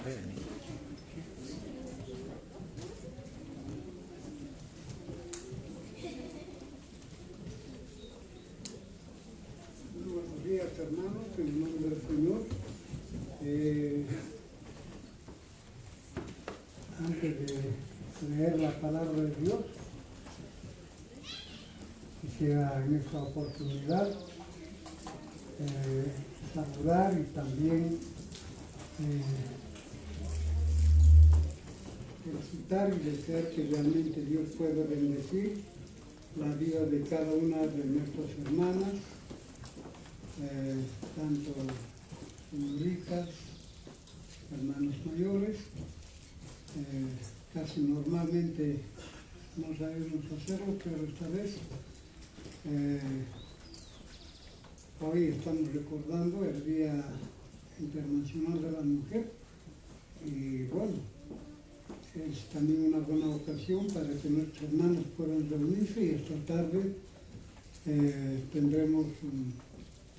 Buenos días, hermanos, en el nombre del Señor. Antes de leer la palabra de Dios, quisiera en esta oportunidad saludar y también felicitar y desear que realmente Dios pueda bendecir la vida de cada una de nuestras hermanas, tanto señoritas, hermanos mayores. Casi normalmente no sabemos hacerlo, pero esta vez hoy estamos recordando el Día Internacional de la Mujer y bueno, es también una buena ocasión para que nuestros hermanos puedan reunirse y esta tarde tendremos un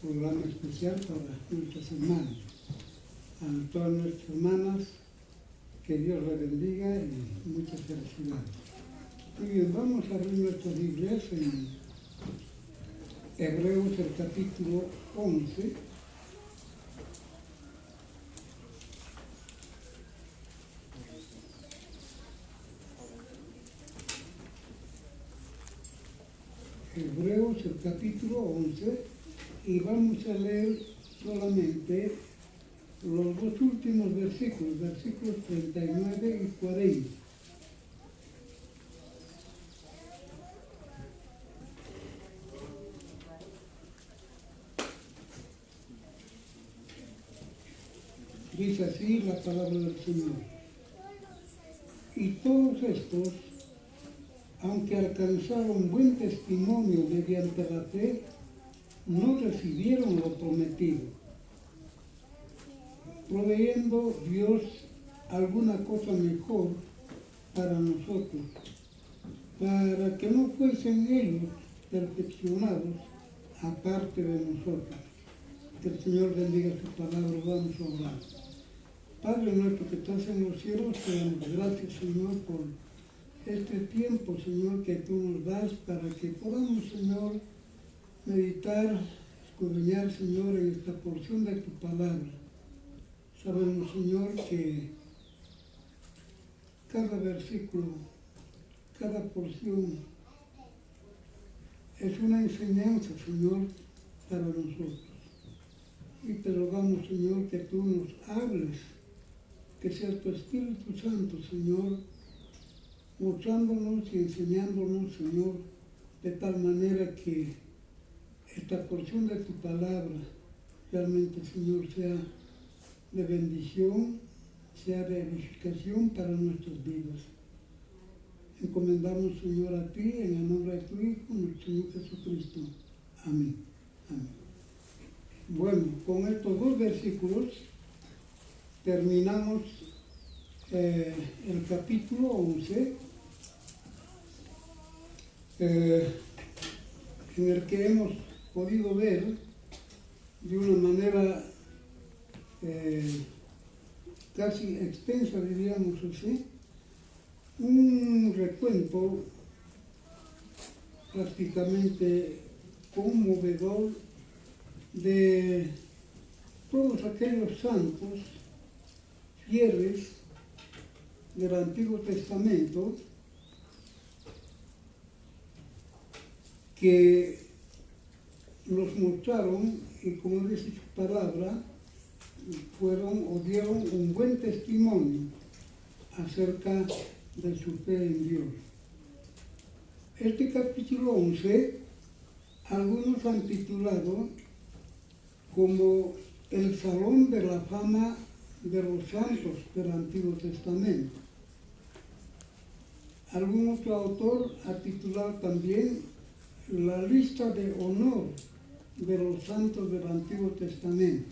programa especial para nuestras hermanas. A todas nuestras hermanas, que Dios les bendiga y muchas felicidades. Muy bien, vamos a abrir nuestras Biblias en Hebreos, el capítulo 11. Hebreos, el capítulo 11, y vamos a leer solamente los dos últimos versículos, versículos 39 y 40. Dice así la palabra del Señor. Y todos estos, aunque alcanzaron buen testimonio mediante la fe, no recibieron lo prometido, proveyendo Dios alguna cosa mejor para nosotros, para que no fuesen ellos perfeccionados aparte de nosotros. Que el Señor bendiga su palabra. Vamos a orar. Padre nuestro que estás en los cielos, te damos gracias, Señor, por este tiempo, Señor, que tú nos das para que podamos, Señor, meditar, escudriñar, Señor, en esta porción de tu palabra. Sabemos, Señor, que cada versículo, cada porción es una enseñanza, Señor, para nosotros. Y te rogamos, Señor, que tú nos hables, que sea tu Espíritu Santo, Señor, mostrándonos y enseñándonos, Señor, de tal manera que esta porción de tu palabra realmente, Señor, sea de bendición, sea de edificación para nuestras vidas. Encomendamos, Señor, a ti, en el nombre de tu Hijo, nuestro Señor Jesucristo. Amén. Amén. Bueno, con estos dos versículos terminamos el capítulo 11, en el que hemos podido ver de una manera casi extensa, diríamos así, un recuento prácticamente conmovedor de todos aquellos santos fieles del Antiguo Testamento que nos mostraron, y como dice su palabra, fueron o dieron un buen testimonio acerca de su fe en Dios. Este capítulo 11, algunos han titulado como el Salón de la Fama de los Santos del Antiguo Testamento. Algún otro autor ha titulado también la lista de honor de los santos del Antiguo Testamento.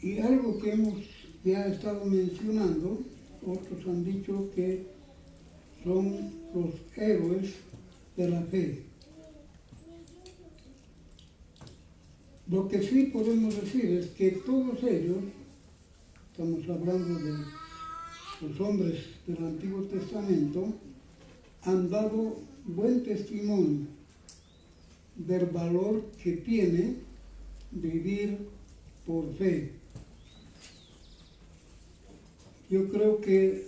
Y algo que hemos ya estado mencionando, otros han dicho que son los héroes de la fe. Lo que sí podemos decir es que todos ellos estamos hablando de los hombres del Antiguo Testamento, han dado buen testimonio del valor que tiene vivir por fe. Yo creo que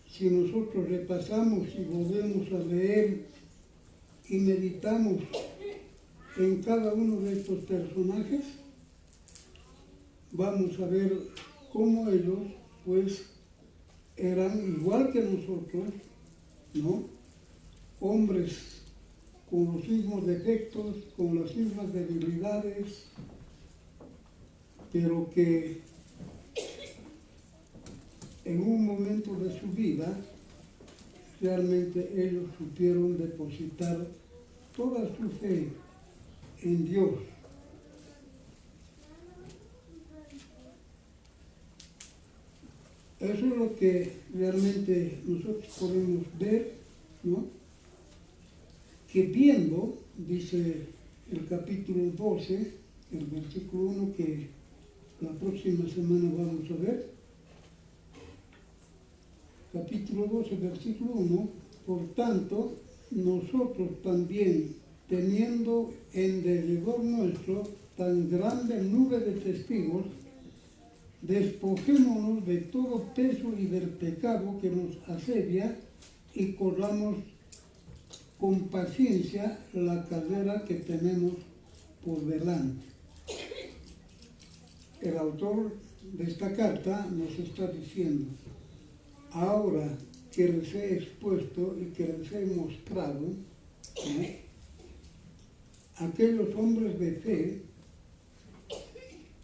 si nosotros repasamos y volvemos a leer y meditamos en cada uno de estos personajes, vamos a ver cómo ellos, pues, eran igual que nosotros, ¿no? Hombres con los mismos defectos, con las mismas debilidades, pero que en un momento de su vida realmente ellos supieron depositar toda su fe en Dios. Eso es lo que realmente nosotros podemos ver, ¿no? Que viendo, dice el capítulo 12, el versículo 1, que la próxima semana vamos a ver. Capítulo 12, versículo 1, por tanto, nosotros también, teniendo en derredor nuestro tan grande nube de testigos, despojémonos de todo peso y del pecado que nos asedia y corramos con paciencia la carrera que tenemos por delante. El autor de esta carta nos está diciendo: ahora que les he expuesto y que les he mostrado, ¿no?, aquellos hombres de fe,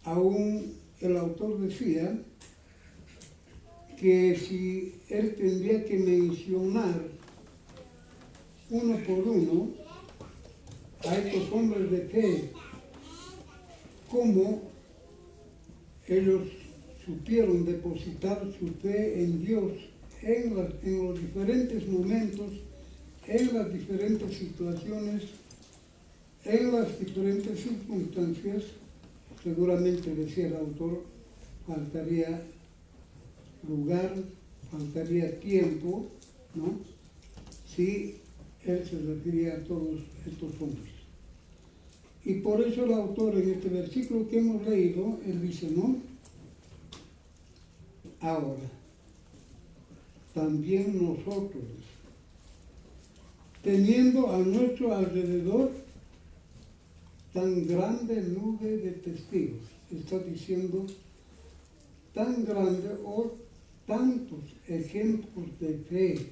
aún el autor decía que si él tendría que mencionar uno por uno a estos hombres de fe, cómo ellos supieron depositar su fe en Dios en los diferentes momentos, en las diferentes situaciones, en las diferentes circunstancias, seguramente, decía el autor, faltaría lugar, faltaría tiempo, ¿no?, si él se refería a todos estos hombres. Y por eso el autor, en este versículo que hemos leído, él dice, ¿no?, ahora, también nosotros, teniendo a nuestro alrededor tan grande nube de testigos, está diciendo tan grande o tantos ejemplos de fe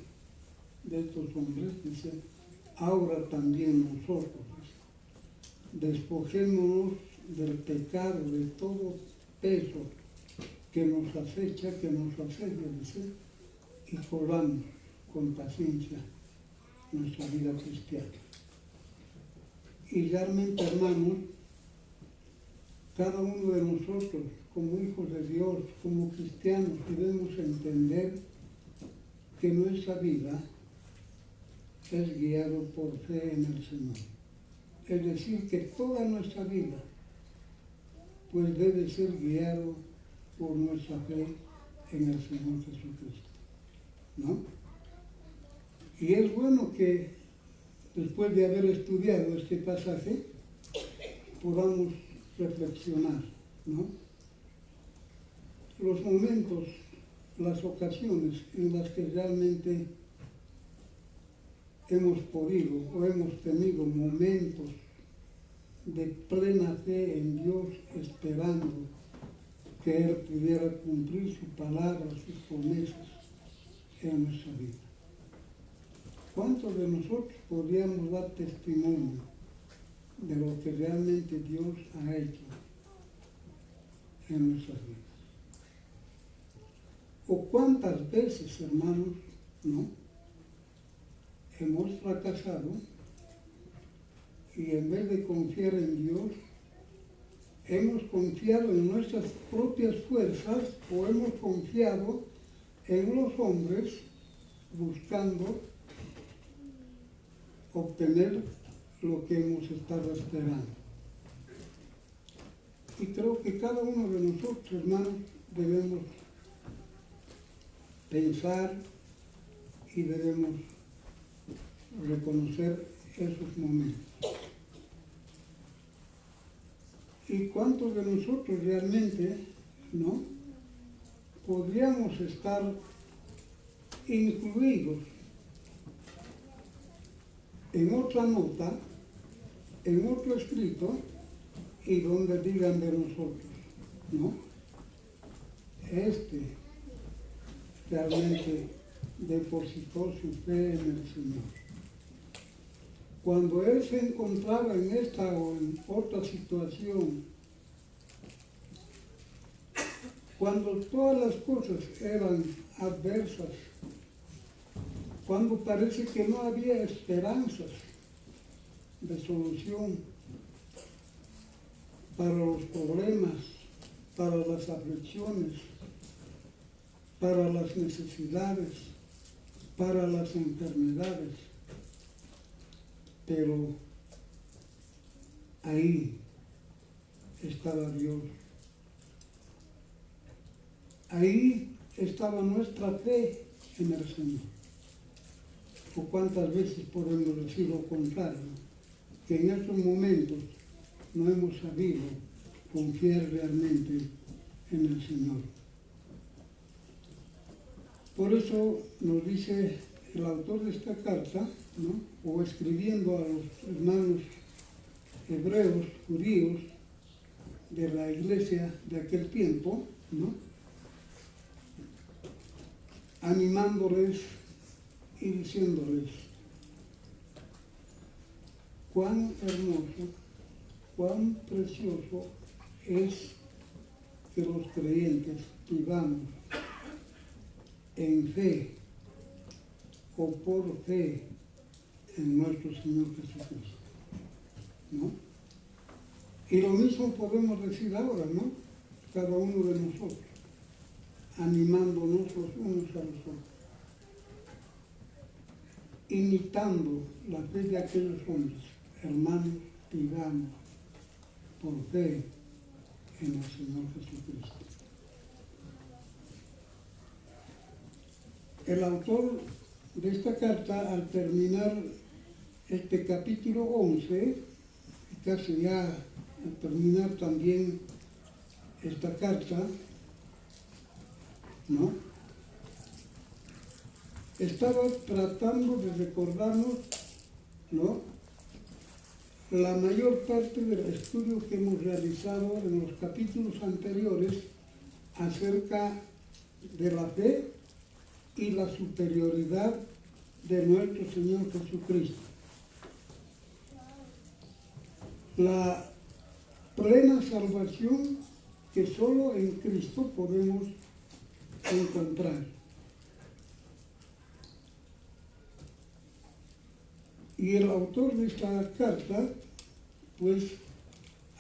de estos hombres, dice, ahora también nosotros, despojémonos del pecado, de todo peso que nos acecha, que nos asedia, dice, y corramos con paciencia nuestra vida cristiana. Y realmente, hermanos, cada uno de nosotros, como hijos de Dios, como cristianos, debemos entender que nuestra vida es guiada por fe en el Señor. Es decir, que toda nuestra vida pues debe ser guiado por nuestra fe en el Señor Jesucristo, ¿no? Y es bueno que después de haber estudiado este pasaje podamos reflexionar, ¿no?, los momentos, las ocasiones en las que realmente hemos podido o hemos tenido momentos de plena fe en Dios, esperando que Él pudiera cumplir su palabra, sus promesas en nuestra vida. ¿Cuántos de nosotros podríamos dar testimonio de lo que realmente Dios ha hecho en nuestras vidas? ¿O cuántas veces, hermanos, no, hemos fracasado y en vez de confiar en Dios, hemos confiado en nuestras propias fuerzas o hemos confiado en los hombres buscando obtener lo que hemos estado esperando? Y creo que cada uno de nosotros, hermanos, debemos pensar y debemos reconocer esos momentos. ¿Y cuántos de nosotros realmente, no, podríamos estar incluidos en otra nota, en otro escrito, y donde digan de nosotros, ¿no? Este realmente depositó su fe en el Señor. Cuando él se encontraba en esta o en otra situación, cuando todas las cosas eran adversas, cuando parece que no había esperanzas de solución para los problemas, para las aflicciones, para las necesidades, para las enfermedades. Pero ahí estaba Dios. Ahí estaba nuestra fe en el Señor. ¿O cuántas veces podemos decir lo contrario? Que en estos momentos no hemos sabido confiar realmente en el Señor. Por eso nos dice el autor de esta carta, ¿no? O escribiendo a los hermanos hebreos, judíos, de la iglesia de aquel tiempo, ¿no? Animándoles y diciéndoles cuán hermoso, cuán precioso es que los creyentes vivamos en fe o por fe en nuestro Señor Jesucristo, ¿no? Y lo mismo podemos decir ahora, ¿no? Cada uno de nosotros, animándonos los unos a los otros, imitando la fe de aquellos hombres. Hermanos, vivamos por fe en el Señor Jesucristo. El autor de esta carta, al terminar este capítulo 11, casi ya al terminar también esta carta, ¿no? Estaba tratando de recordarnos, ¿no?, la mayor parte del estudio que hemos realizado en los capítulos anteriores acerca de la fe y la superioridad de nuestro Señor Jesucristo. La plena salvación que solo en Cristo podemos encontrar. Y el autor de esta carta, pues,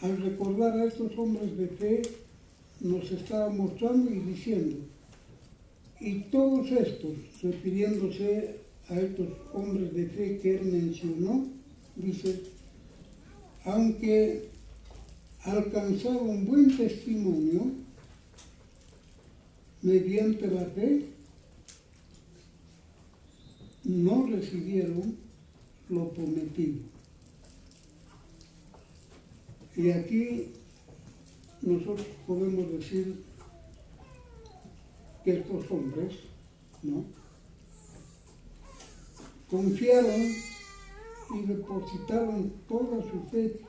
al recordar a estos hombres de fe, nos estaba mostrando y diciendo, y todos estos, refiriéndose a estos hombres de fe que él mencionó, dice, aunque alcanzaron buen testimonio mediante la fe, no recibieron lo prometido. Y aquí nosotros podemos decir que estos hombres, ¿no?, confiaron y depositaron toda su fe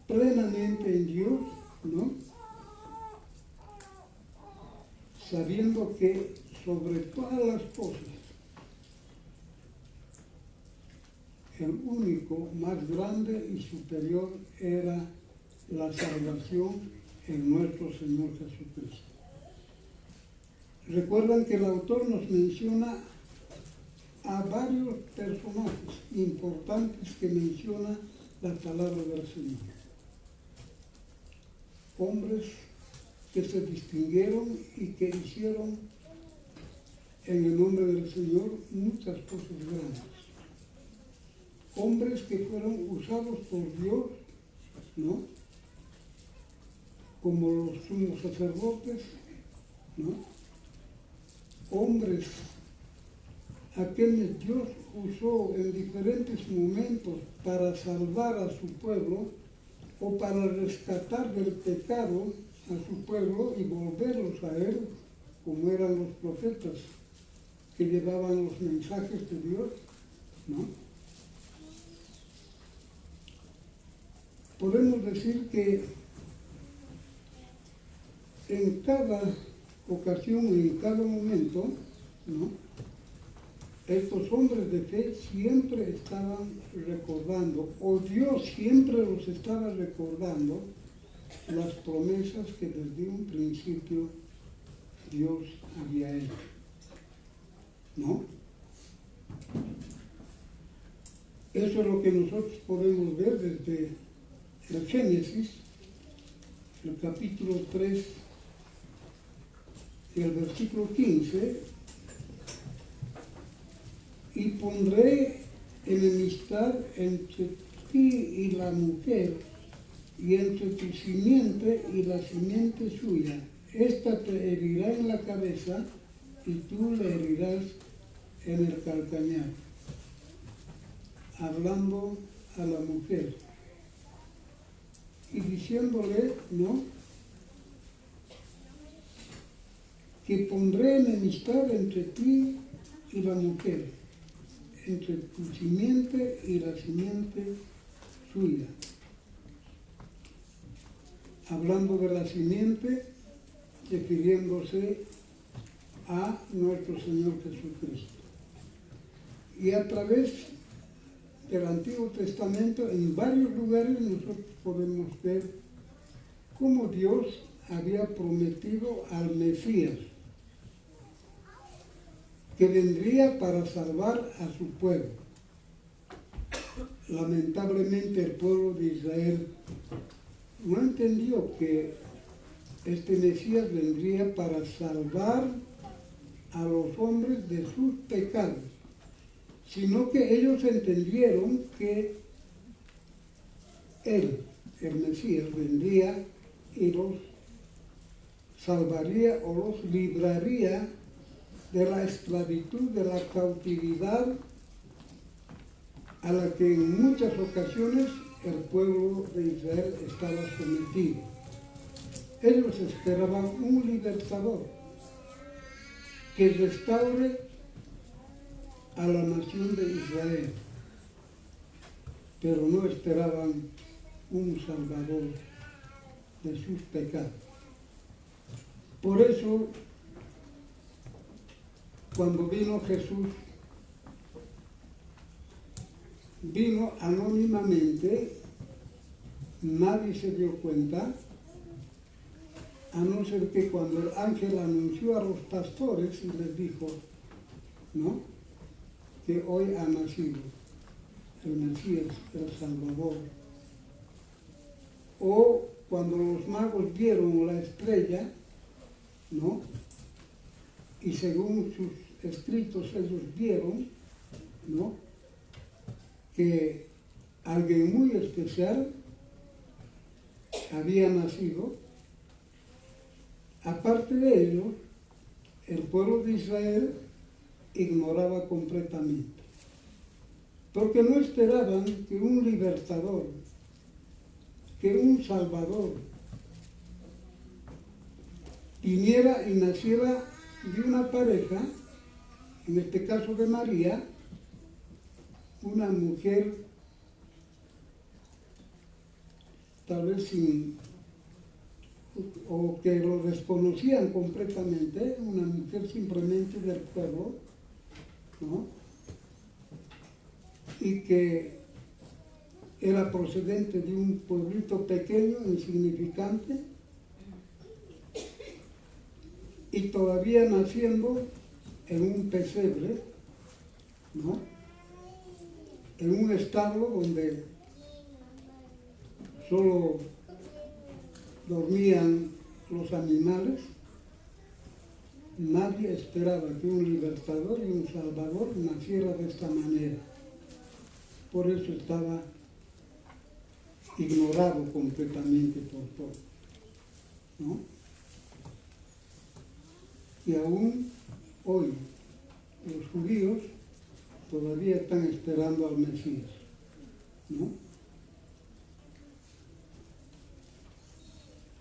plenamente en Dios, ¿no?, sabiendo que sobre todas las cosas el único más grande y superior era la salvación en nuestro Señor Jesucristo. Recuerdan que el autor nos menciona a varios personajes importantes que menciona la palabra del Señor. Hombres que se distinguieron y que hicieron en el nombre del Señor muchas cosas grandes. Hombres que fueron usados por Dios, ¿no?, como los sumos sacerdotes, ¿no? Hombres a quienes Dios usó en diferentes momentos para salvar a su pueblo o para rescatar del pecado a su pueblo y volverlos a Él, como eran los profetas que llevaban los mensajes de Dios, ¿no? Podemos decir que en cada ocasión, en cada momento, ¿no? Estos hombres de fe siempre estaban recordando, o Dios siempre los estaba recordando, las promesas que desde un principio Dios había hecho, ¿no? Eso es lo que nosotros podemos ver desde el Génesis, el capítulo 3 y el versículo 15, y pondré enemistad entre ti y la mujer, y entre tu simiente y la simiente suya. Esta te herirá en la cabeza, y tú le herirás en el calcañar. Hablando a la mujer y diciéndole, ¿no?, que pondré enemistad entre ti y la mujer, entre tu simiente y la simiente suya. Hablando de la simiente, refiriéndose a nuestro Señor Jesucristo. Y a través del Antiguo Testamento, en varios lugares nosotros podemos ver cómo Dios había prometido al Mesías, que vendría para salvar a su pueblo. Lamentablemente el pueblo de Israel no entendió que este Mesías vendría para salvar a los hombres de sus pecados, sino que ellos entendieron que Él, el Mesías, vendría y los salvaría o los libraría de la esclavitud, de la cautividad a la que en muchas ocasiones el pueblo de Israel estaba sometido. Ellos esperaban un libertador que restaure a la nación de Israel, pero no esperaban un salvador de sus pecados. Por eso, cuando vino Jesús, vino anónimamente, nadie se dio cuenta, a no ser que cuando el ángel anunció a los pastores y les dijo, ¿no?, que hoy ha nacido el Mesías, el Salvador. O cuando los magos vieron la estrella, ¿no?, y según sus escritos ellos vieron, ¿no?, que alguien muy especial había nacido. Aparte de ello, el pueblo de Israel ignoraba completamente, porque no esperaban que un libertador, que un salvador viniera y naciera de una pareja, en este caso de María, una mujer tal vez sin, o que lo desconocían completamente, una mujer simplemente del pueblo, ¿no?, y que era procedente de un pueblito pequeño, insignificante, y todavía naciendo en un pesebre, ¿no?, en un establo donde solo dormían los animales. Nadie esperaba que un libertador y un salvador naciera de esta manera. Por eso estaba ignorado completamente por todos. ¿no? Y aún hoy los judíos todavía están esperando al Mesías, ¿no?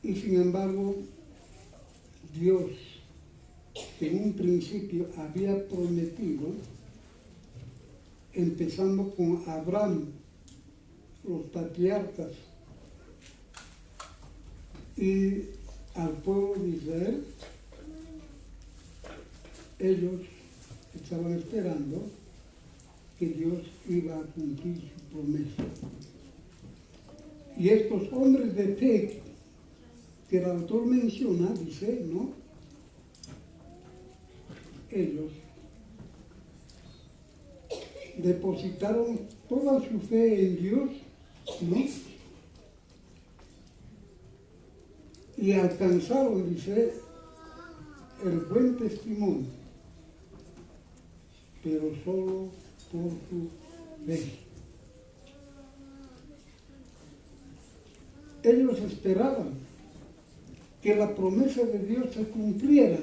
Y sin embargo, Dios, que en un principio había prometido, empezando con Abraham, los patriarcas, y al pueblo de Israel, ellos estaban esperando que Dios iba a cumplir su promesa. Y estos hombres de fe que el autor menciona, dice, ¿no? Ellos depositaron toda su fe en Dios, ¿no? Y alcanzaron, dice, el buen testimonio, pero solo por su fe. Ellos esperaban que la promesa de Dios se cumpliera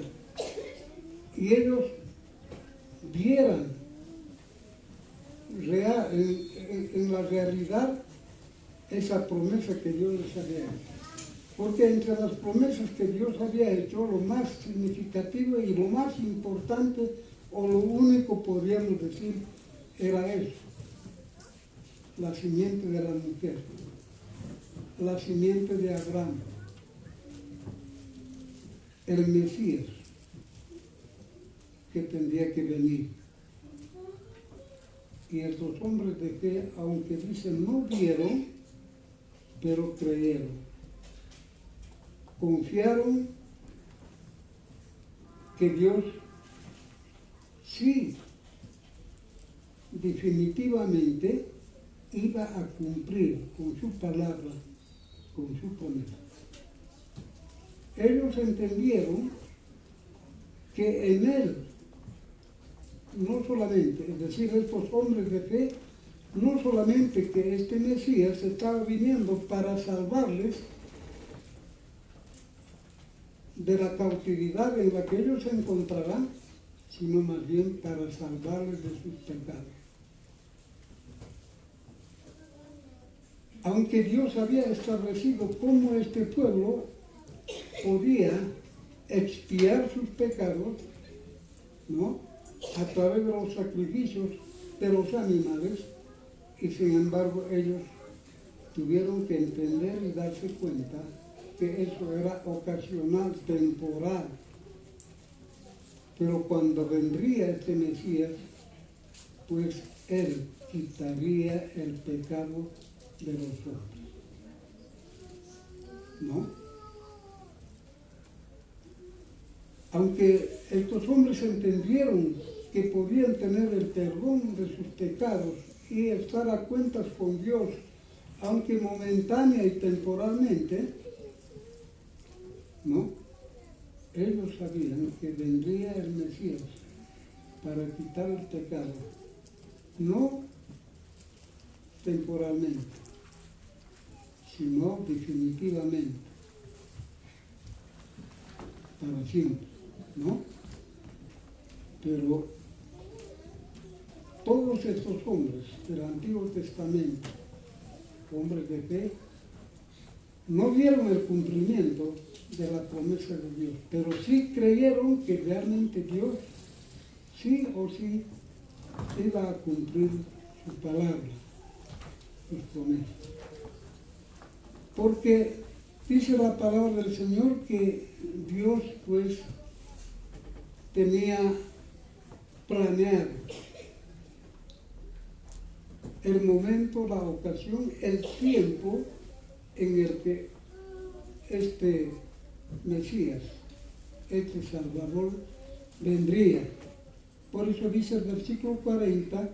y ellos vieran en la realidad esa promesa que Dios les había hecho. Porque entre las promesas que Dios había hecho, lo más significativo y lo más importante, o lo único podríamos decir, era eso: la simiente de la mujer, la simiente de Abraham, el Mesías que tendría que venir. Y estos hombres de fe, aunque dicen no vieron, pero creyeron. Confiaron que Dios sí, definitivamente iba a cumplir con su palabra, con su promesa. Ellos entendieron que en Él, no solamente, es decir, estos hombres de fe, no solamente que este Mesías estaba viniendo para salvarles de la cautividad en la que ellos se encontrarán, sino más bien para salvarles de sus pecados. Aunque Dios había establecido cómo este pueblo podía expiar sus pecados, ¿no?, a través de los sacrificios de los animales, y sin embargo ellos tuvieron que entender y darse cuenta que eso era ocasional, temporal. Pero cuando vendría este Mesías, pues Él quitaría el pecado de los hombres, ¿no? Aunque estos hombres entendieron que podían tener el perdón de sus pecados y estar a cuentas con Dios, aunque momentánea y temporalmente, ¿no?, ellos sabían que vendría el Mesías para quitar el pecado, no temporalmente, sino definitivamente, para siempre, ¿no? Pero todos estos hombres del Antiguo Testamento, hombres de fe, no vieron el cumplimiento de la promesa de Dios, pero sí creyeron que realmente Dios sí o sí iba a cumplir su palabra, sus promesas. Porque dice la palabra del Señor que Dios pues tenía planeado el momento, la ocasión, el tiempo en el que este Mesías, este Salvador, vendría. Por eso dice el versículo 40,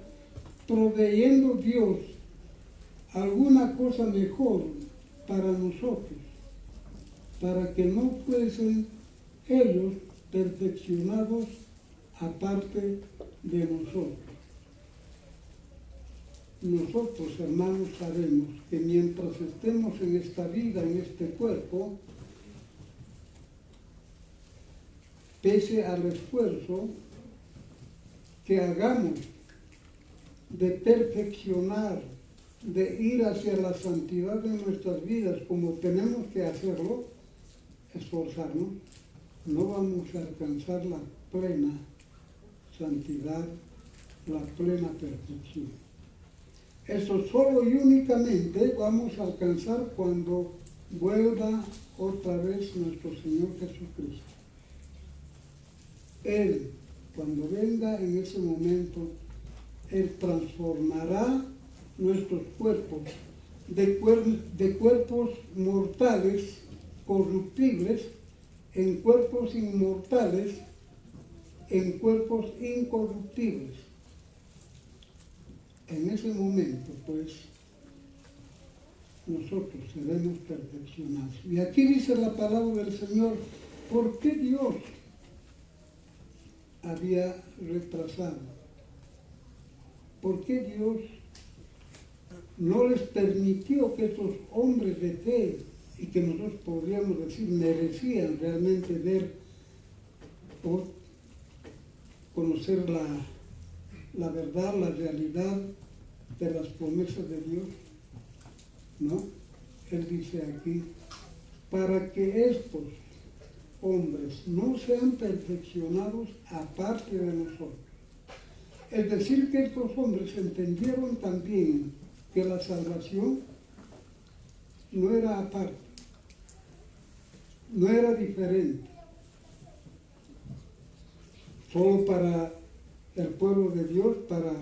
proveyendo Dios alguna cosa mejor para nosotros, para que no fuesen ellos perfeccionados aparte de nosotros. Nosotros, hermanos, sabemos que mientras estemos en esta vida, en este cuerpo, pese al esfuerzo que hagamos de perfeccionar, de ir hacia la santidad de nuestras vidas, como tenemos que hacerlo, esforzarnos, no vamos a alcanzar la plena santidad, la plena perfección. Eso solo y únicamente vamos a alcanzar cuando vuelva otra vez nuestro Señor Jesucristo. Él, cuando venga en ese momento, Él transformará nuestros cuerpos de cuerpos mortales, corruptibles, en cuerpos inmortales, en cuerpos incorruptibles. En ese momento, pues, nosotros seremos perfeccionados. Y aquí dice la palabra del Señor, ¿por qué Dios había retrasado? ¿Por qué Dios no les permitió que estos hombres de fe, y que nosotros podríamos decir merecían realmente ver o conocer la verdad, la realidad de las promesas de Dios? ¿No? Él dice aquí, para que estos hombres no sean perfeccionados aparte de nosotros. Es decir, que estos hombres entendieron también que la salvación no era aparte, no era diferente, solo para el pueblo de Dios, para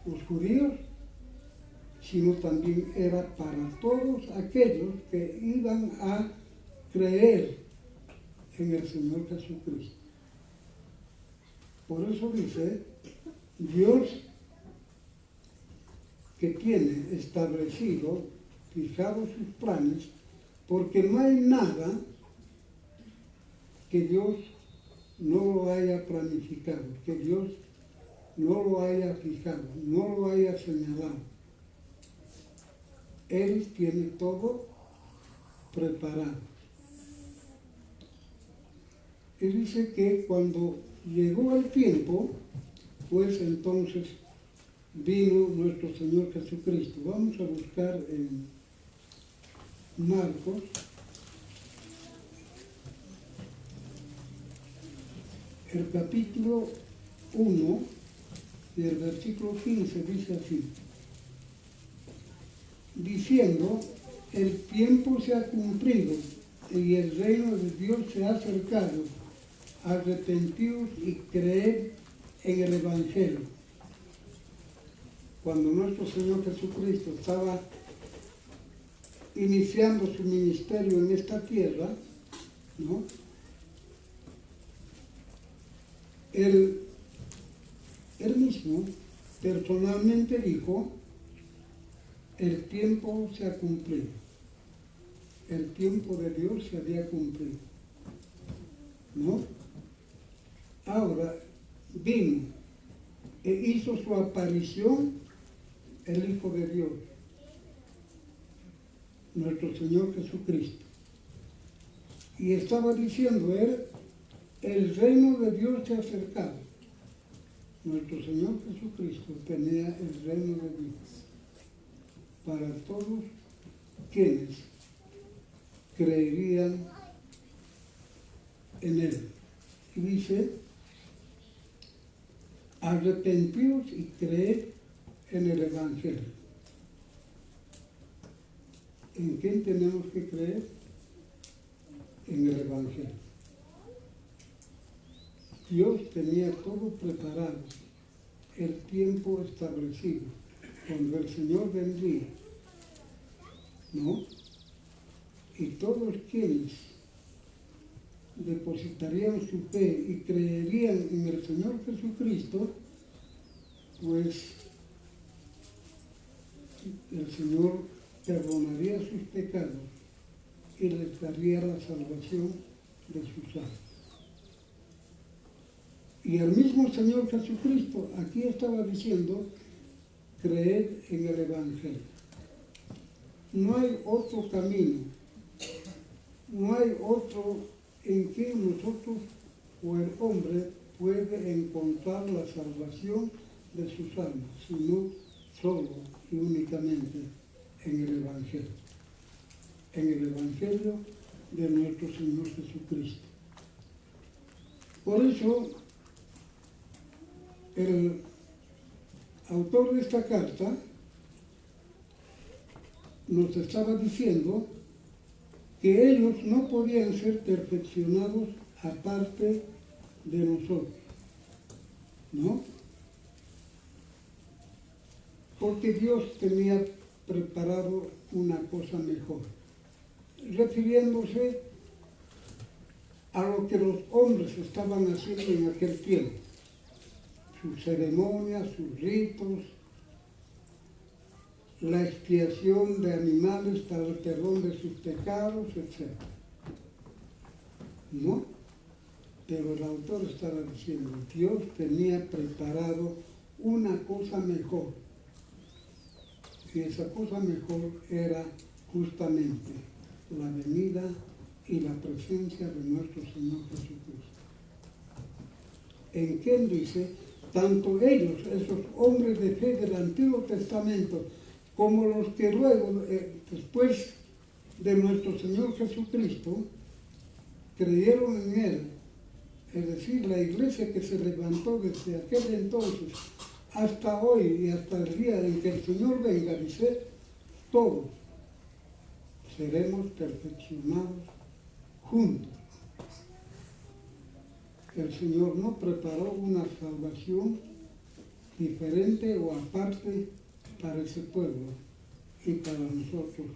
los judíos, sino también era para todos aquellos que iban a creer en el Señor Jesucristo. Por eso dice, Dios que tiene establecido, fijado sus planes, porque no hay nada que Dios no lo haya planificado, que Dios no lo haya fijado, no lo haya señalado. Él tiene todo preparado. Y dice que cuando llegó el tiempo, pues entonces vino nuestro Señor Jesucristo. Vamos a buscar en Marcos, el capítulo 1 y el versículo 15 dice así, diciendo, el tiempo se ha cumplido y el reino de Dios se ha acercado, arrepentidos y creed en el Evangelio. Cuando nuestro Señor Jesucristo estaba iniciando su ministerio en esta tierra, ¿no? Él mismo personalmente dijo, el tiempo se ha cumplido, el tiempo de Dios se había cumplido, ¿no? Ahora vino e hizo su aparición el Hijo de Dios, nuestro Señor Jesucristo. Y estaba diciendo él, el reino de Dios se ha acercado. Nuestro Señor Jesucristo tenía el reino de Dios para todos quienes creerían en él. Y dice, arrepentidos y creed en el Evangelio. ¿En quién tenemos que creer? En el Evangelio. Dios tenía todo preparado, el tiempo establecido, cuando el Señor vendría, ¿no? Y todos quienes depositarían su fe y creerían en el Señor Jesucristo, pues el Señor perdonaría sus pecados y les daría la salvación de sus almas. Y el mismo Señor Jesucristo aquí estaba diciendo, creed en el Evangelio. No hay otro camino, no hay otro en que nosotros o el hombre puede encontrar la salvación de sus almas, sino solo y únicamente en el Evangelio de nuestro Señor Jesucristo. Por eso, el autor de esta carta nos estaba diciendo que ellos no podían ser perfeccionados aparte de nosotros, ¿no? Porque Dios tenía preparado una cosa mejor, refiriéndose a lo que los hombres estaban haciendo en aquel tiempo, sus ceremonias, sus ritos, la expiación de animales para el perdón de sus pecados, etc. ¿No? Pero el autor estaba diciendo, Dios tenía preparado una cosa mejor. Y esa cosa mejor era justamente la venida y la presencia de nuestro Señor Jesucristo. En quien dice, tanto ellos, esos hombres de fe del Antiguo Testamento, como los que luego, después de nuestro Señor Jesucristo, creyeron en Él, es decir, la iglesia que se levantó desde aquel entonces hasta hoy y hasta el día en que el Señor venga, dice, todos seremos perfeccionados juntos. El Señor no preparó una salvación diferente o aparte para ese pueblo y para nosotros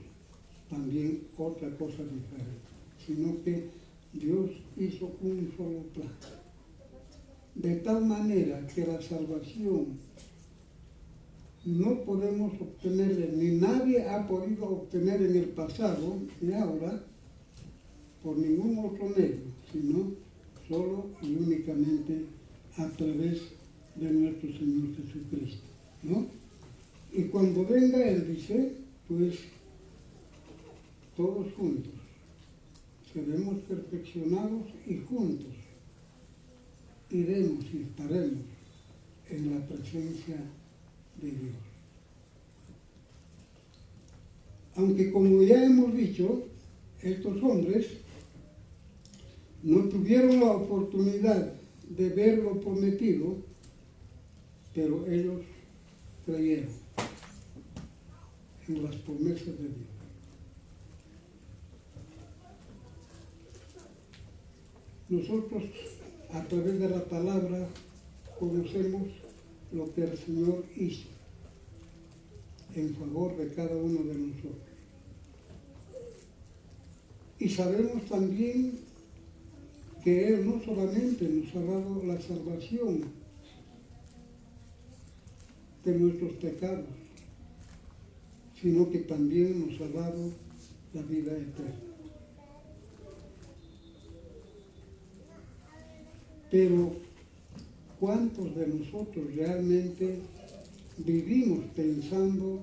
también otra cosa diferente, sino que Dios hizo un solo plan. De tal manera que la salvación no podemos obtenerla, ni nadie ha podido obtener en el pasado ni ahora por ningún otro medio, sino solo y únicamente a través de nuestro Señor Jesucristo, ¿no? Y cuando venga Él, dice, pues todos juntos seremos perfeccionados y juntos iremos y estaremos en la presencia de Dios. Aunque como ya hemos dicho, estos hombres no tuvieron la oportunidad de ver lo prometido, pero ellos creyeron en las promesas de Dios. Nosotros, a través de la palabra, conocemos lo que el Señor hizo en favor de cada uno de nosotros. Y sabemos también que Él no solamente nos ha dado la salvación de nuestros pecados, sino que también nos ha dado la vida eterna. Pero, ¿cuántos de nosotros realmente vivimos pensando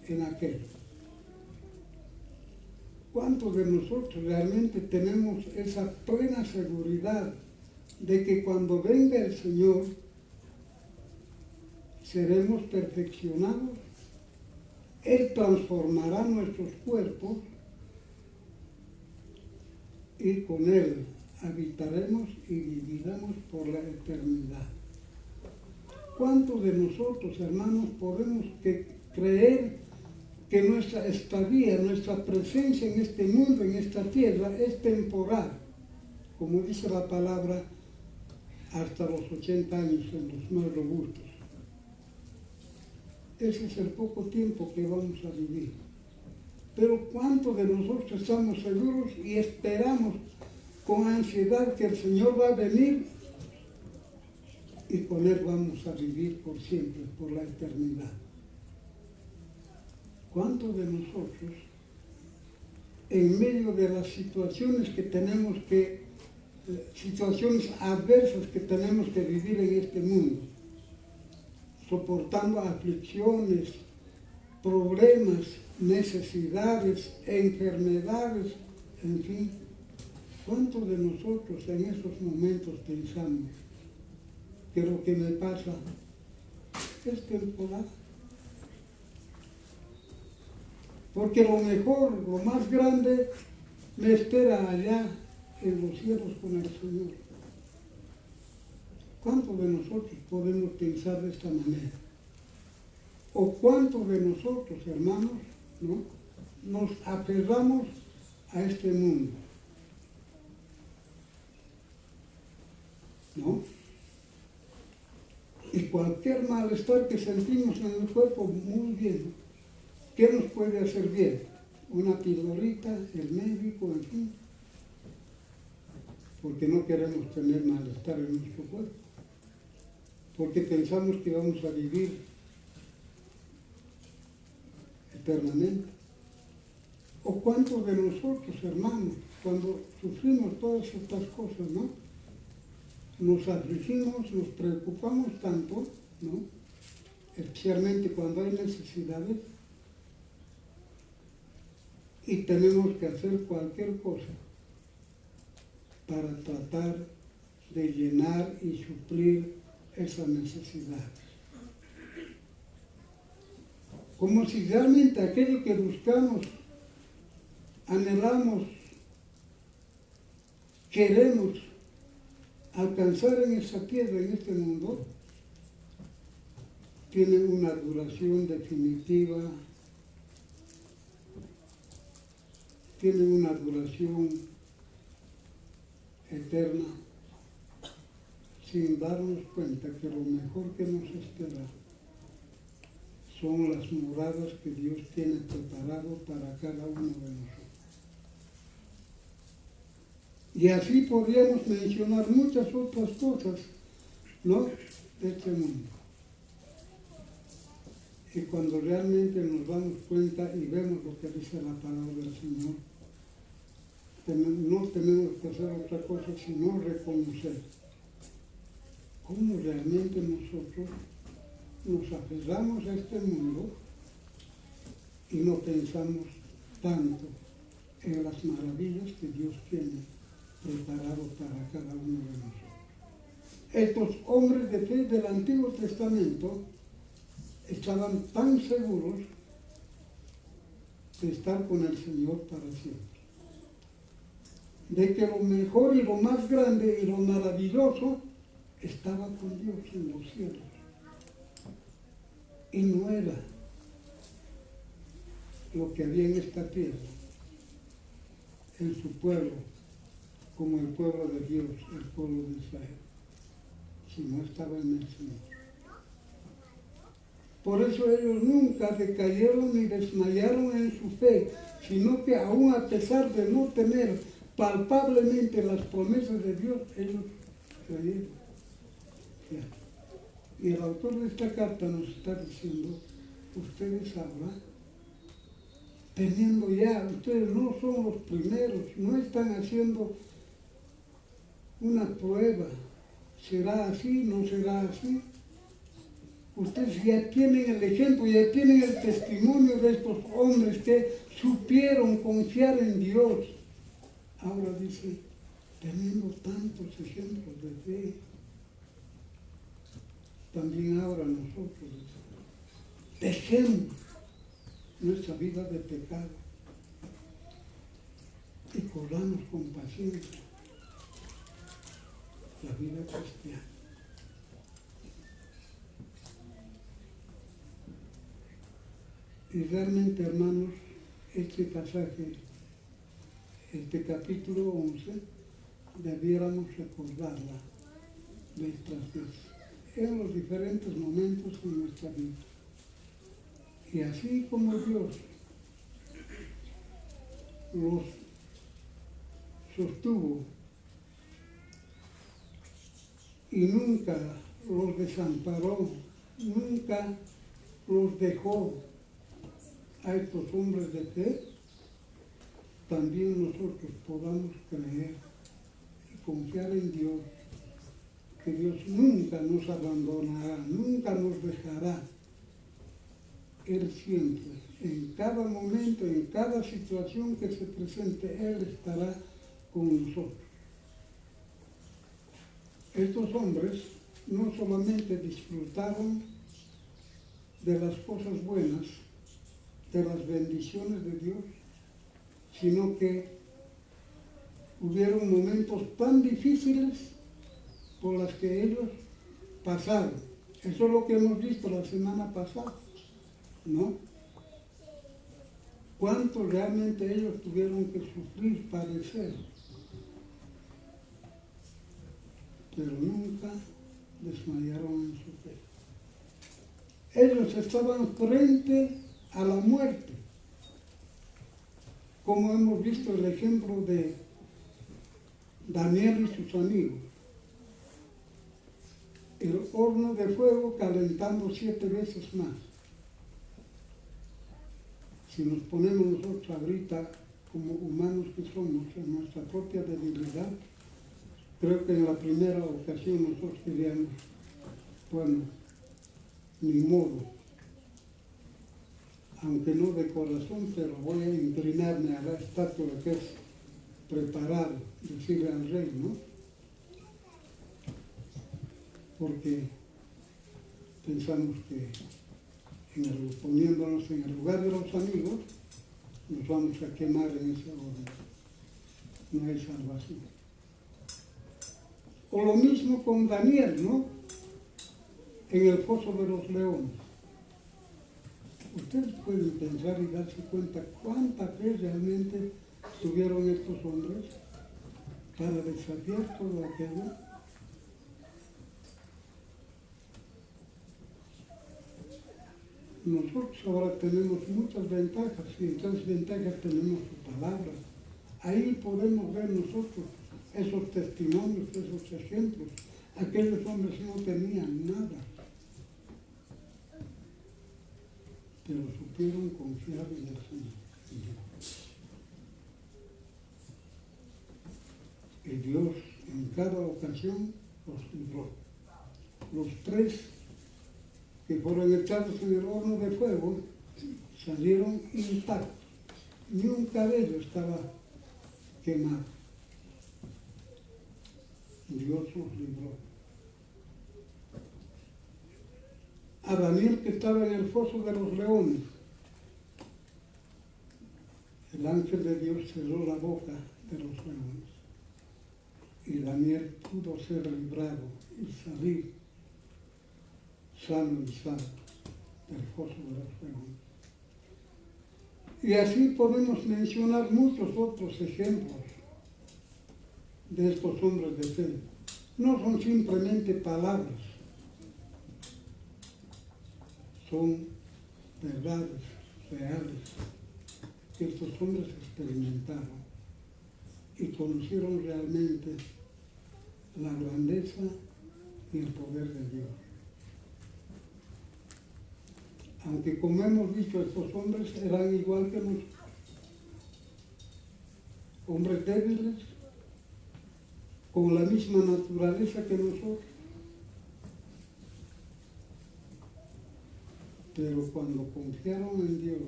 en aquel? ¿Cuántos de nosotros realmente tenemos esa plena seguridad de que cuando venga el Señor seremos perfeccionados? Él transformará nuestros cuerpos y con Él habitaremos y viviremos por la eternidad. ¿Cuántos de nosotros, hermanos, podemos creer que nuestra estadía, nuestra presencia en este mundo, en esta tierra, es temporal? Como dice la palabra, hasta los 80 años en los más robustos. Ese es el poco tiempo que vamos a vivir. Pero ¿cuántos de nosotros estamos seguros y esperamos con ansiedad que el Señor va a venir y con Él vamos a vivir por siempre, por la eternidad? ¿Cuántos de nosotros, en medio de las situaciones que tenemos situaciones adversas que tenemos que vivir en este mundo, soportando aflicciones, problemas, necesidades, enfermedades, en fin, ¿Cuántos de nosotros en esos momentos pensamos que lo que me pasa es temporal? Porque lo mejor, lo más grande, me espera allá en los cielos con el Señor. ¿Cuántos de nosotros podemos pensar de esta manera? ¿O cuántos de nosotros, hermanos, ¿no?, nos aferramos a este mundo? ¿No? Y cualquier malestar que sentimos en el cuerpo, muy bien. ¿Qué nos puede hacer bien? Una pildorita, el médico, en fin. Porque no queremos tener malestar en nuestro cuerpo. Porque pensamos que vamos a vivir eternamente. ¿O cuántos de nosotros, hermanos, cuando sufrimos todas estas cosas, ¿no?, nos afligimos, nos preocupamos tanto, ¿no?, especialmente cuando hay necesidades, y tenemos que hacer cualquier cosa para tratar de llenar y suplir esas necesidades. Como si realmente aquello que buscamos, anhelamos, queremos alcanzar en esta tierra, en este mundo, tiene una duración definitiva, tiene una duración eterna, sin darnos cuenta que lo mejor que nos espera son las moradas que Dios tiene preparado para cada uno de nosotros. Y así podríamos mencionar muchas otras cosas, ¿no?, de este mundo. Y cuando realmente nos damos cuenta y vemos lo que dice la palabra del Señor, no tenemos que hacer otra cosa sino reconocer cómo realmente nosotros nos aferramos a este mundo y no pensamos tanto en las maravillas que Dios tiene preparado para cada uno de nosotros. Estos hombres de fe del Antiguo Testamento estaban tan seguros de estar con el Señor para siempre, de que lo mejor y lo más grande y lo maravilloso estaba con Dios en los cielos. Y no era lo que había en esta tierra, en su pueblo, como el pueblo de Dios, el pueblo de Israel, sino estaba en el Señor. Por eso ellos nunca decayeron ni desmayaron en su fe, sino que aún a pesar de no tener palpablemente las promesas de Dios, ellos creyeron. Y el autor de esta carta nos está diciendo, ustedes ahora, teniendo ya, ustedes no son los primeros, no están haciendo una prueba, ¿será así? ¿No será así? Ustedes ya tienen el ejemplo, ya tienen el testimonio de estos hombres que supieron confiar en Dios. Ahora dice, teniendo tantos ejemplos de fe, también ahora nosotros dejemos nuestra vida de pecado y corramos con paciencia la vida cristiana. Y realmente, hermanos, este pasaje, este capítulo 11, debiéramos recordarla nuestras veces, en los diferentes momentos de nuestra vida. Y así como Dios los sostuvo y nunca los desamparó, nunca los dejó a estos hombres de fe, también nosotros podamos creer y confiar en Dios, que Dios nunca nos abandonará, nunca nos dejará. Él siempre, en cada momento, en cada situación que se presente, Él estará con nosotros. Estos hombres no solamente disfrutaron de las cosas buenas, de las bendiciones de Dios, sino que hubieron momentos tan difíciles por las que ellos pasaron. Eso es lo que hemos visto la semana pasada, ¿no? Cuánto realmente ellos tuvieron que sufrir, padecer, pero nunca desmayaron en su fe. Ellos estaban frente a la muerte, como hemos visto el ejemplo de Daniel y sus amigos. El horno de fuego calentando 7 veces más. Si nos ponemos nosotros ahorita como humanos que somos en nuestra propia debilidad, creo que en la primera ocasión nosotros diríamos, bueno, ni modo, aunque no de corazón, pero voy a inclinarme a la estatua que es preparado, decirle al rey, ¿no? Porque pensamos que poniéndonos en el lugar de los amigos, nos vamos a quemar en ese horno. No hay salvación. O lo mismo con Daniel, ¿no? En el foso de los leones. Ustedes pueden pensar y darse cuenta cuánta fe realmente tuvieron estos hombres para desafiar todo aquello. Nosotros ahora tenemos muchas ventajas y entre esas ventajas tenemos su palabra. Ahí podemos ver nosotros esos testimonios, esos ejemplos. Aquellos hombres no tenían nada, pero supieron confiar en el Señor. Y Dios en cada ocasión los libró. Los 3 que fueron echados en el horno de fuego salieron intactos. Ni un cabello estaba quemado. Dios los libró. A Daniel, que estaba en el foso de los leones, el ángel de Dios cerró la boca de los leones y Daniel pudo ser librado y salir sano y salvo del foso de los leones. Y así podemos mencionar muchos otros ejemplos de estos hombres de fe. No son simplemente palabras, son verdades reales que estos hombres experimentaron y conocieron realmente la grandeza y el poder de Dios. Aunque, como hemos dicho, estos hombres eran igual que nosotros, hombres débiles, con la misma naturaleza que nosotros. Pero cuando confiaron en Dios,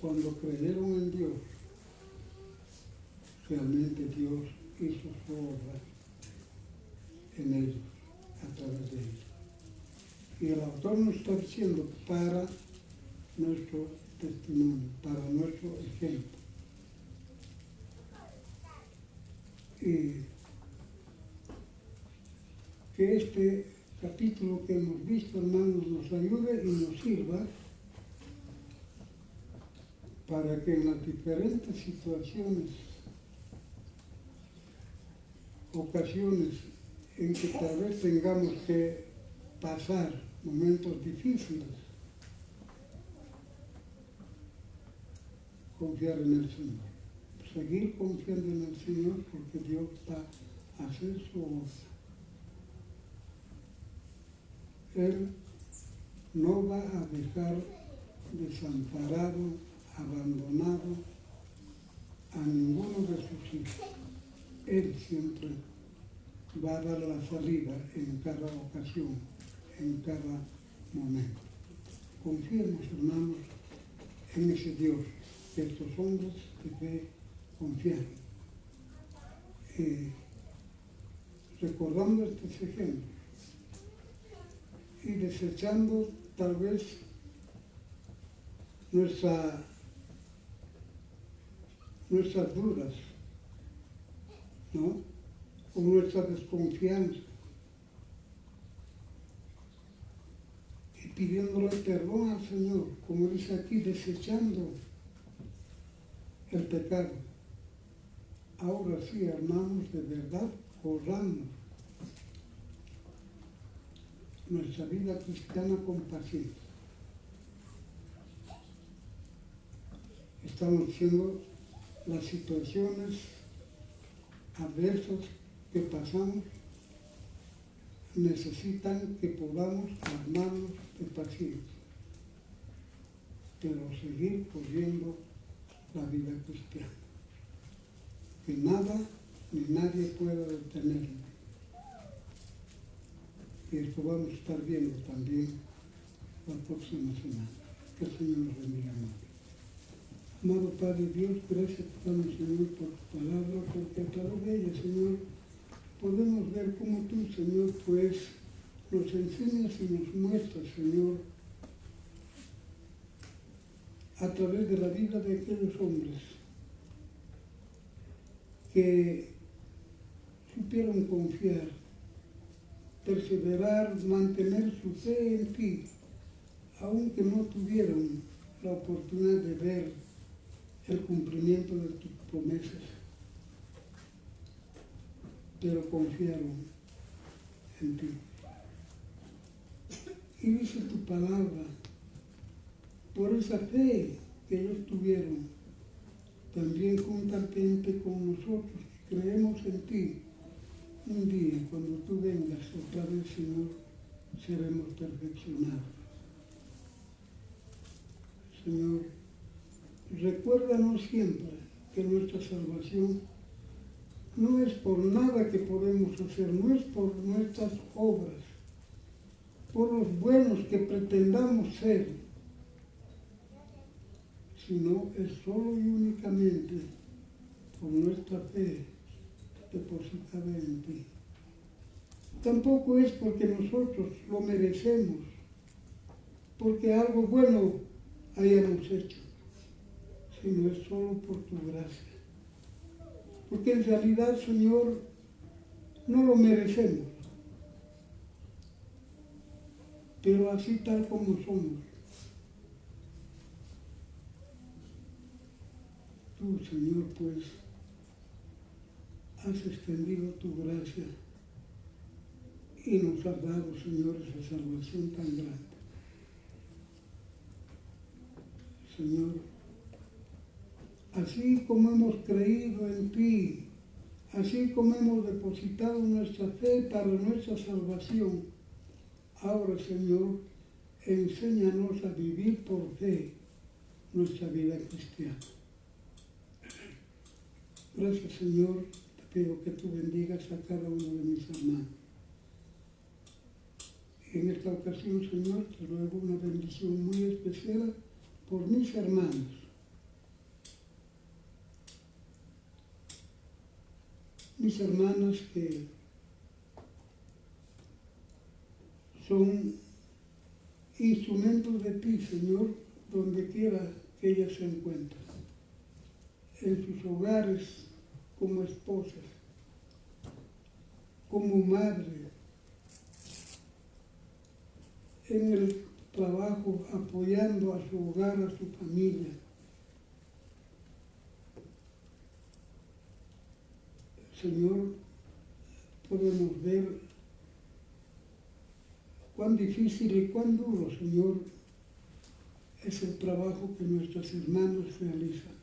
cuando creyeron en Dios, realmente Dios hizo su obra en ellos, a través de ellos. Y el autor nos está diciendo para nuestro testimonio, para nuestro ejemplo. Y que este capítulo que hemos visto, hermanos, nos ayude y nos sirva para que en las diferentes situaciones, ocasiones en que tal vez tengamos que pasar momentos difíciles, confiar en el Señor. Seguir confiando en el Señor porque Dios va a hacer su obra. Él no va a dejar desamparado, abandonado a ninguno de sus hijos. Él siempre va a dar la salida en cada ocasión, en cada momento. Confiemos, hermanos, en ese Dios que estos hombres de fe confiaron recordando estos ejemplos y desechando tal vez nuestras dudas, ¿no? O nuestra desconfianza, y pidiéndole perdón al Señor, como dice aquí, desechando el pecado. Ahora sí, hermanos, de verdad, corramos nuestra vida cristiana con paciencia. Estamos diciendo las situaciones adversas que pasamos necesitan que podamos armarnos de paciencia, pero seguir corriendo la vida cristiana. Que nada ni nadie pueda detenernos. Y esto vamos a estar viendo también la próxima semana. Que el Señor nos bendiga mucho. Amado Padre Dios, gracias te damos, Señor, por tu palabra, porque a través de ella, Señor, podemos ver cómo tú, Señor, pues nos enseñas y nos muestras, Señor, a través de la vida de aquellos hombres que supieron confiar, perseverar, mantener su fe en ti, aunque no tuvieron la oportunidad de ver el cumplimiento de tus promesas, pero confiaron en ti. Y dice tu palabra, por esa fe que ellos tuvieron, también juntamente con nosotros, que creemos en ti, un día, cuando tú vengas otra vez, Señor, seremos perfeccionados. Señor, recuérdanos siempre que nuestra salvación no es por nada que podemos hacer, no es por nuestras obras, por los buenos que pretendamos ser, sino es solo y únicamente por nuestra fe depositada en ti. Tampoco es porque nosotros lo merecemos, porque algo bueno hayamos hecho, sino es solo por tu gracia. Porque en realidad, Señor, no lo merecemos, pero así tal como somos, tú, Señor, pues, has extendido tu gracia y nos has dado, Señor, esa salvación tan grande. Señor, así como hemos creído en ti, así como hemos depositado nuestra fe para nuestra salvación, ahora, Señor, enséñanos a vivir por fe nuestra vida cristiana. Gracias, Señor. Te pido que tú bendigas a cada uno de mis hermanos. En esta ocasión, Señor, te ruego una bendición muy especial por mis hermanos. Mis hermanas que son instrumentos de ti, Señor, donde quiera que ellas se encuentren. En sus hogares, como esposas, como madres, en el trabajo, apoyando a su hogar, a su familia. Señor, podemos ver cuán difícil y cuán duro, Señor, es el trabajo que nuestras hermanas realizan.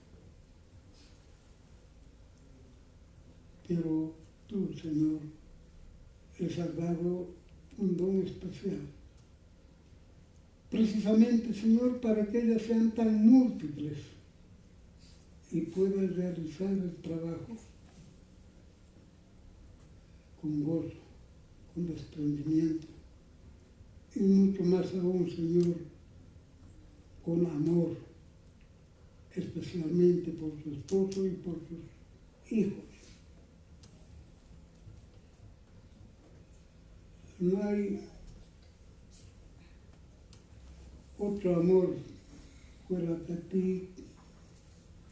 Pero tú, Señor, les has dado un don especial. Precisamente, Señor, para que ellas sean tan múltiples y puedan realizar el trabajo con gozo, con desprendimiento y mucho más aún, Señor, con amor, especialmente por su esposo y por sus hijos. No hay otro amor fuera de ti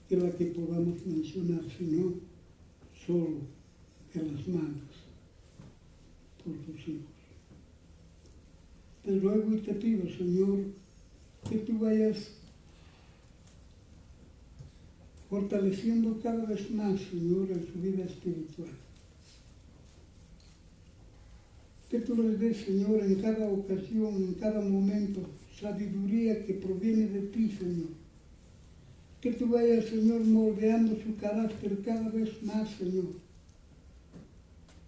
que la que podamos mencionar, sino solo de las manos por tus hijos. Te ruego y te pido, Señor, que tú vayas fortaleciendo cada vez más, Señor, en su vida espiritual. Que tú les des, Señor, en cada ocasión, en cada momento, sabiduría que proviene de ti, Señor. Que tú vayas, Señor, moldeando su carácter cada vez más, Señor,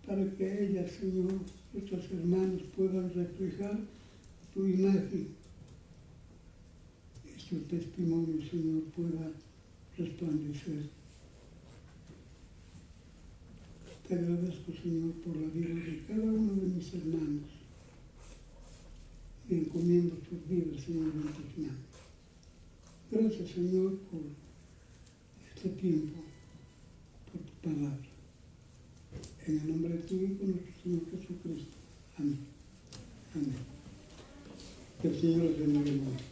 para que ellas, Señor, nuestros hermanos puedan reflejar tu imagen y su testimonio, Señor, pueda resplandecer. Te agradezco, Señor, por la vida de cada uno de mis hermanos y encomiendo sus vidas, Señor, en tus manos. Gracias, Señor, por este tiempo, por tu palabra. En el nombre de tu Hijo, nuestro Señor Jesucristo. Amén. Amén. Que el Señor les bendiga.